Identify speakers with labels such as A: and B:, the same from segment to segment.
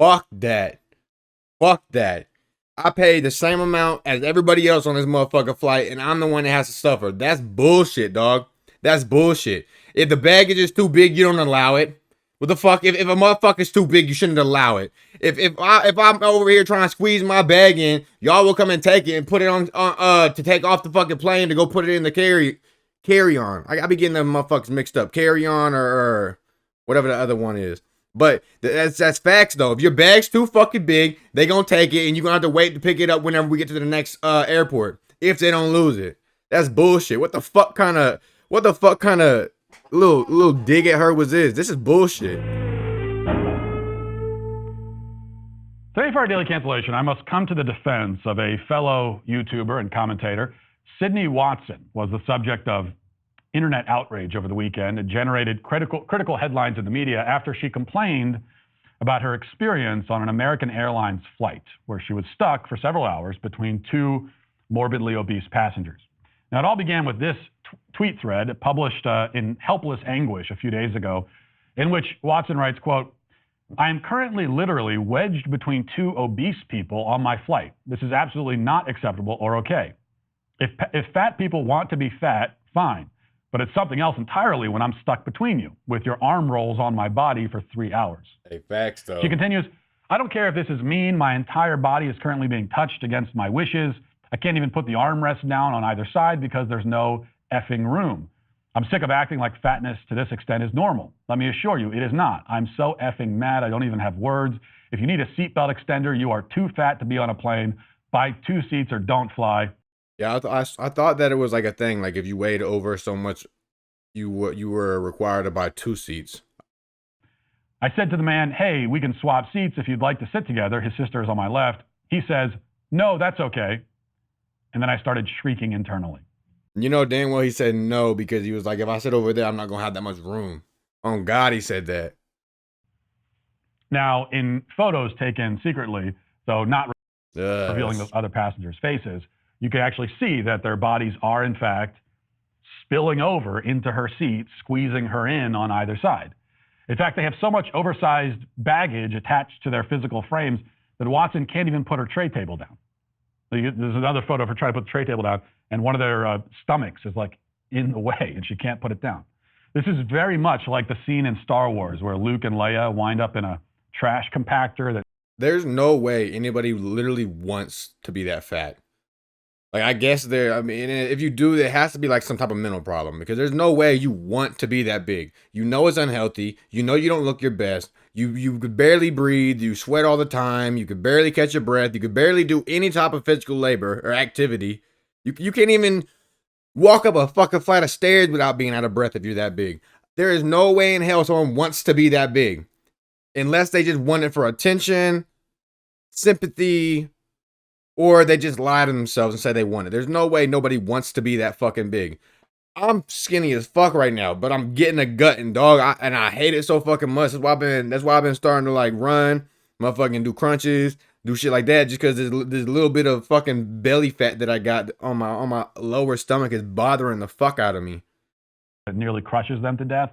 A: Fuck that. Fuck that. I paid the same amount as everybody else on this motherfucking flight, and I'm the one that has to suffer. That's bullshit, dog. That's bullshit. If the baggage is too big, you don't allow it. What the fuck? If a motherfucker's too big, you shouldn't allow it. If I'm over here trying to squeeze my bag in, y'all will come and take it and put it on to take off the fucking plane to go put it in the carry on. I be getting them motherfuckers mixed up. Carry on or whatever the other one is. But that's facts though. If your bag's too fucking big, they gonna take it and you're gonna have to wait to pick it up whenever we get to the next airport. If they don't lose it. That's bullshit. What the fuck kind of little dig at her was this? This is bullshit.
B: Today for our daily cancellation, I must come to the defense of a fellow YouTuber and commentator. Sydney Watson was the subject of internet outrage over the weekend. It generated critical headlines in the media after she complained about her experience on an American Airlines flight where she was stuck for several hours between two morbidly obese passengers. Now, it all began with this tweet thread published in helpless anguish a few days ago, in which Watson writes, quote, "I am currently literally wedged between two obese people on my flight. This is absolutely not acceptable or okay. If fat people want to be fat, fine. But it's something else entirely when I'm stuck between you with your arm rolls on my body for 3 hours."
A: Hey, facts though.
B: She continues, "I don't care if this is mean. My entire body is currently being touched against my wishes. I can't even put the armrest down on either side because there's no effing room. I'm sick of acting like fatness to this extent is normal. Let me assure you, it is not. I'm so effing mad, I don't even have words. If you need a seatbelt extender, you are too fat to be on a plane. Buy 2 seats or don't fly."
A: Yeah, I thought that it was like a thing. Like if you weighed over so much, you were required to buy 2 seats.
B: I said to the man, "Hey, we can swap seats if you'd like to sit together." His sister is on my left. He says, "No, that's okay." And then I started shrieking internally.
A: You know damn well he said no because he was like, if I sit over there, I'm not gonna have that much room. On God, he said that.
B: Now, in photos taken secretly, though not revealing the other passengers' faces, you can actually see that their bodies are, in fact, spilling over into her seat, squeezing her in on either side. In fact, they have so much oversized baggage attached to their physical frames that Watson can't even put her tray table down. There's another photo of her trying to put the tray table down, and one of their stomachs is like in the way, and she can't put it down. This is very much like the scene in Star Wars where Luke and Leia wind up in a trash compactor.
A: There's no way anybody literally wants to be that fat. Like, I guess I mean, if you do, there has to be like some type of mental problem because there's no way you want to be that big. You know it's unhealthy. You know you don't look your best. You could barely breathe. You sweat all the time. You could barely catch your breath. You could barely do any type of physical labor or activity. You can't even walk up a fucking flight of stairs without being out of breath if you're that big. There is no way in hell someone wants to be that big. Unless they just want it for attention, sympathy, or they just lie to themselves and say they want it. There's no way nobody wants to be that fucking big. I'm skinny as fuck right now, but I'm getting a gut and dog, and I hate it so fucking much. That's why I've been starting to like run, motherfucking do crunches, do shit like that, just because there's a little bit of fucking belly fat that I got on my lower stomach is bothering the fuck out of me.
B: It nearly crushes them to death.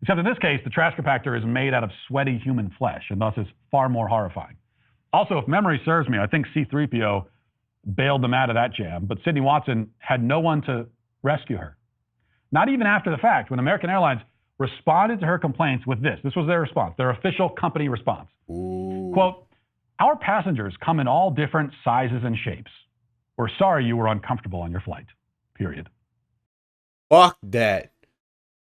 B: Except in this case, the trash compactor is made out of sweaty human flesh, and thus is far more horrifying. Also, if memory serves me, I think C-3PO bailed them out of that jam, but Sydney Watson had no one to rescue her. Not even after the fact, when American Airlines responded to her complaints with this. This was their response, their official company response.
A: Ooh.
B: Quote, "Our passengers come in all different sizes and shapes. We're sorry you were uncomfortable on your flight. Period."
A: Fuck that.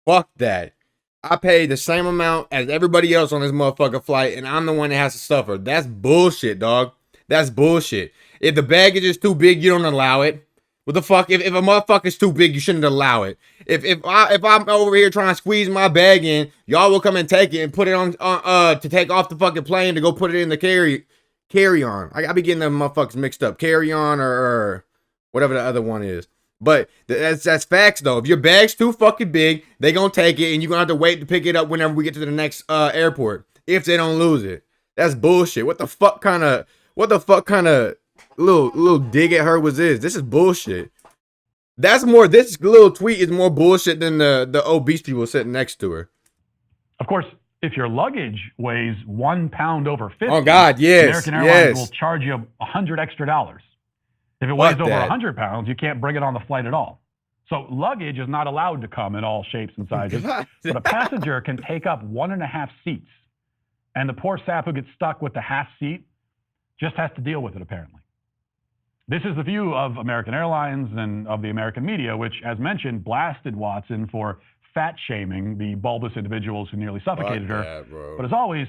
A: Fuck that. I paid the same amount as everybody else on this motherfucking flight, and I'm the one that has to suffer. That's bullshit, dog. That's bullshit. If the baggage is too big, you don't allow it. What the fuck? If a motherfucker's too big, you shouldn't allow it. If I'm over here trying to squeeze my bag in, y'all will come and take it and put it on to take off the fucking plane to go put it in the carry on. I be getting them motherfuckers mixed up. Carry on or whatever the other one is. But that's facts though. If your bag's too fucking big, they gonna take it and you're gonna have to wait to pick it up whenever we get to the next airport. If they don't lose it. That's bullshit. What the fuck kind of little dig at her was this? This is bullshit. This little tweet is more bullshit than the obese people sitting next to her.
B: Of course, if your luggage weighs 1 pound over 50,
A: Oh God, yes,
B: American Airlines will
A: yes.
B: charge you $100 extra. If it
A: Fuck
B: weighs over
A: that.
B: 100 pounds, you can't bring it on the flight at all. So luggage is not allowed to come in all shapes and sizes,
A: God.
B: but a passenger can take up 1.5 seats. And the poor sap who gets stuck with the half seat just has to deal with it, apparently. This is the view of American Airlines and of the American media, which, as mentioned, blasted Watson for fat shaming the bulbous individuals who nearly suffocated her.
A: That, bro.
B: But as always,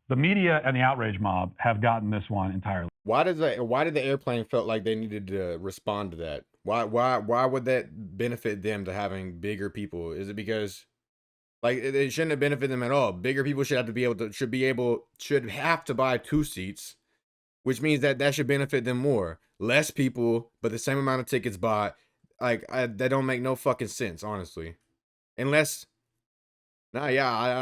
B: the media and the outrage mob have gotten this one entirely.
A: Why did the airplane felt like they needed to respond to that? Why would that benefit them to having bigger people? Is it because like it shouldn't have benefited them at all? Bigger people should have to buy 2 seats, which means that should benefit them more. Less people, but the same amount of tickets bought. Like that don't make no fucking sense, honestly. Unless, I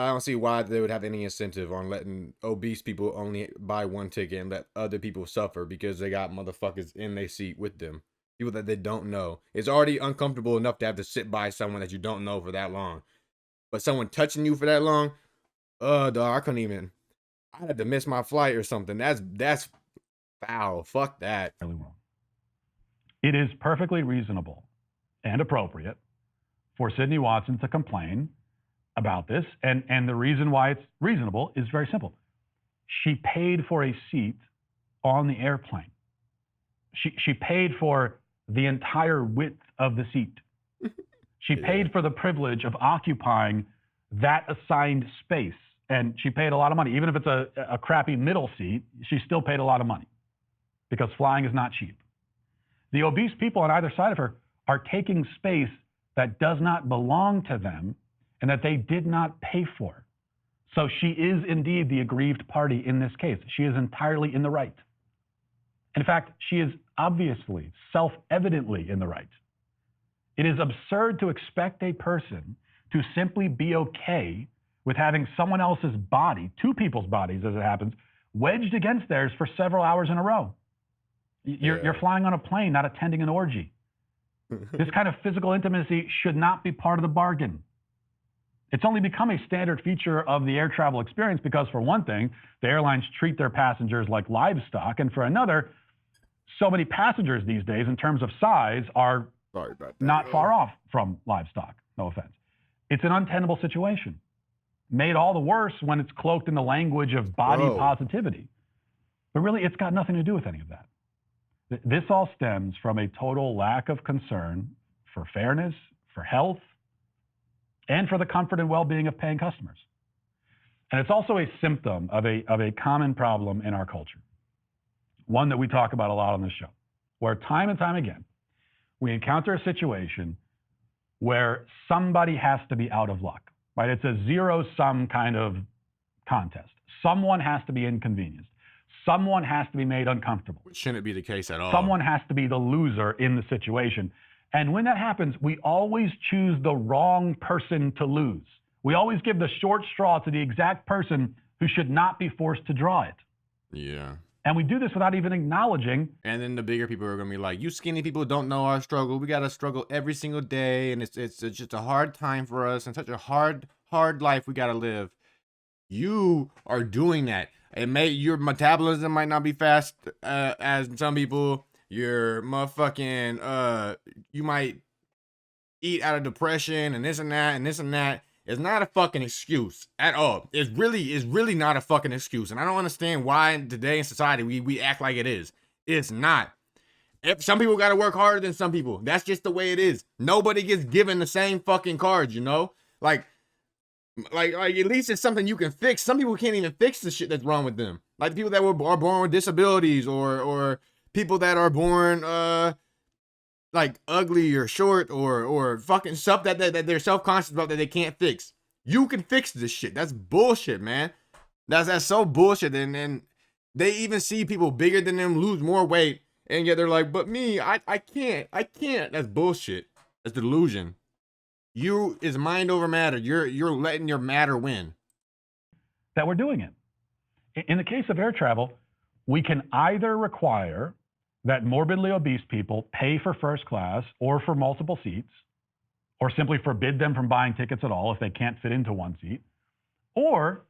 A: don't see why they would have any incentive on letting obese people only buy 1 ticket and let other people suffer because they got motherfuckers in their seat with them. People that they don't know. It's already uncomfortable enough to have to sit by someone that you don't know for that long. But someone touching you for that long, dog, I couldn't even. I had to miss my flight or something. That's foul. Fuck that.
B: It is perfectly reasonable and appropriate for Sydney Watson to complain about this. And the reason why it's reasonable is very simple. She paid for a seat on the airplane. She paid for the entire width of the seat. She paid for the privilege of occupying that assigned space. And she paid a lot of money. Even if it's a crappy middle seat, she still paid a lot of money because flying is not cheap. The obese people on either side of her are taking space that does not belong to them and that they did not pay for. So she is indeed the aggrieved party in this case. She is entirely in the right. In fact, she is obviously, self-evidently in the right. It is absurd to expect a person to simply be okay with having someone else's body, 2 people's bodies as it happens, wedged against theirs for several hours in a row. You're flying on a plane, not attending an orgy. This kind of physical intimacy should not be part of the bargain. It's only become a standard feature of the air travel experience because, for one thing, the airlines treat their passengers like livestock, and for another, so many passengers these days, in terms of size, are not far off from livestock. No offense. It's an untenable situation, made all the worse when it's cloaked in the language of body positivity. But really, it's got nothing to do with any of that. This all stems from a total lack of concern for fairness, for health, and for the comfort and well-being of paying customers. And it's also a symptom of a common problem in our culture, one that we talk about a lot on this show, where time and time again, we encounter a situation where somebody has to be out of luck, right? It's a zero-sum kind of contest. Someone has to be inconvenienced. Someone has to be made uncomfortable.
A: Which shouldn't be the case at all.
B: Someone has to be the loser in the situation. And when that happens, we always choose the wrong person to lose. We always give the short straw to the exact person who should not be forced to draw it.
A: Yeah.
B: And we do this without even acknowledging.
A: And then the bigger people are going to be like, you skinny people don't know our struggle. We got to struggle every single day. And it's just a hard time for us and such a hard life we got to live. You are doing that. Your metabolism might not be fast as some people. Your motherfucking, you might eat out of depression and this and that and this and that. It's not a fucking excuse at all. It's really not a fucking excuse. And I don't understand why today in society we act like it is. It's not. If some people got to work harder than some people. That's just the way it is. Nobody gets given the same fucking cards, you know? Like at least it's something you can fix. Some people can't even fix the shit that's wrong with them. Like people that are born with disabilities or people that are born like ugly or short or fucking stuff that they're self-conscious about that they can't fix. You can fix this shit. That's bullshit, man. That's so bullshit. And they even see people bigger than them lose more weight, and yet they're like, but me, I can't. That's bullshit. That's delusion. You is mind over matter. You're letting your matter win.
B: That we're doing it. In the case of air travel, we can either require that morbidly obese people pay for first class or for multiple seats, or simply forbid them from buying tickets at all if they can't fit into one seat. Or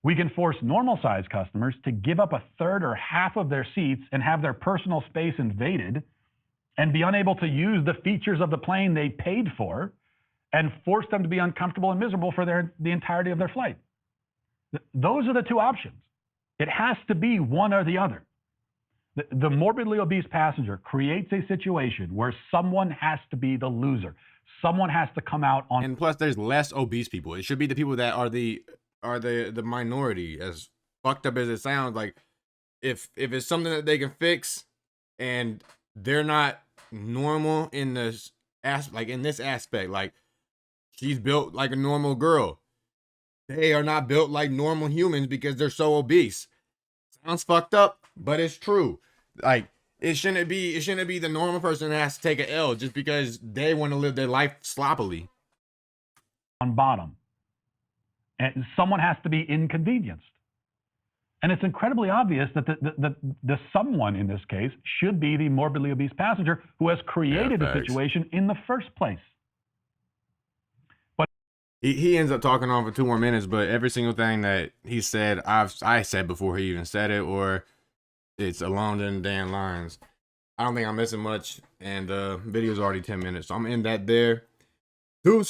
B: we can force normal-sized customers to give up a third or half of their seats and have their personal space invaded and be unable to use the features of the plane they paid for and force them to be uncomfortable and miserable for the entirety of their flight. Those are the two options. It has to be one or the other. The morbidly obese passenger creates a situation where someone has to be the loser. Someone has to come out on.
A: And plus, there's less obese people. It should be the people that are the minority. As fucked up as it sounds, like if it's something that they can fix, and they're not normal in this aspect, like she's built like a normal girl. They are not built like normal humans because they're so obese. Sounds fucked up, but it's true. Like it shouldn't be the normal person that has to take an L just because they want to live their life sloppily.
B: On bottom. And someone has to be inconvenienced. And it's incredibly obvious that the someone in this case should be the morbidly obese passenger who has created the situation in the first place. But
A: he ends up talking on for 2 more minutes, but every single thing that he said, I said before he even said it, or it's along the damn lines. I don't think I'm missing much, and the video's already 10 minutes, so I'm in that there. Deuces.